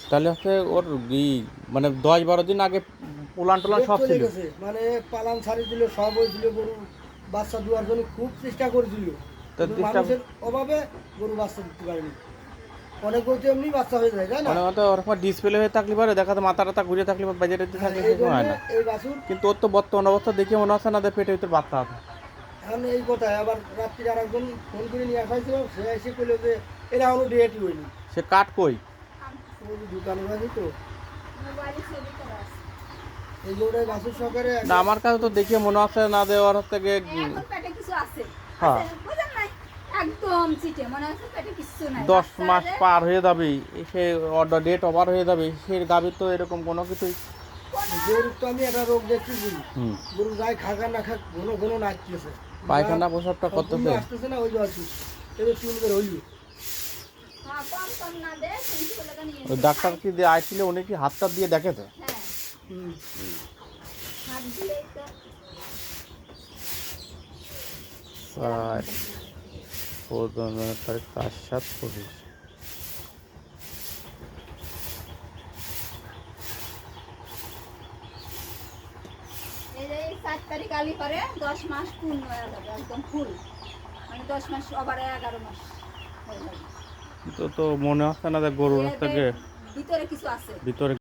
তাহলে হচ্ছে ওর মানে 10-12 দিন আগে উলান টুলান সব ছিল, মানে পালান ছাড়ি দিল, সব হয়েছিল। গরু বাচ্চা দেওয়ার জন্য খুব চেষ্টা করেছিল, মানুষের অভাবে গরু বাচ্চা দিতে পারেনি। অনেক গরু তো এমনি বাচ্চা হয়ে যায়, তাই না? মানে হয়তো ওরকম ডিসপ্লে হয়ে থাকলে পারে, দেখা তো মাথা টাথা ঘুরে থাকলে বাজারে থাকলে সেরকম হয় না। এই বাছুর কিন্তু ওর তো বর্তমান অবস্থা দেখে মনে হচ্ছে না যে পেটের ভিতর বাচ্চা আছে। এখন এই কথায় আবার রাত্রি আর একজন ফোন করে নিয়ে আসাইছিল, সে এসে বললো যে এরা এখনো ডেটই হয়নি। সে কাঠ কই? ওই দোকানে বাজি তো এই গরুটাই বাছুর সহকারে। না আমার কাছে তো দেখে মনে হচ্ছে না যে ওর থেকে এখন পেটে কিছু আছে, হ্যাঁ বুঝেন নাই, একদম চিটে মনে হচ্ছে পেটে কিছু নাই। 10 মাস পার হয়ে যাবে, সে অর্ডার ডেট ওভার হয়ে যাবে, সে গাভীর তো এরকম কোনো কিছুই। গরুর তো আমি একটা রোগ দেখতেছি, গরু গায়ে খাগা না খাক ঘন ঘন নাচতেছে, পায়খানা প্রসাবটা করতেছে, আসতেছে না। ওই বাছুর এটা চুল করে হইল। ওই ডাক্তার কি দিয়ে আইছিল, উনি কি হাতটা দিয়ে দেখেছে? স্যার 4 তারিখ 4/7/25। এই 7 তারিখ আলি পরে 10 মাস পূর্ণ হয়ে যাবে, একদম ফুল, মানে 10 মাস আবার 11 মাস হয়ে যাবে। তো মনে হচ্ছে না যে গরুর থেকে ভিতরে কিছু আছে। ভিতরে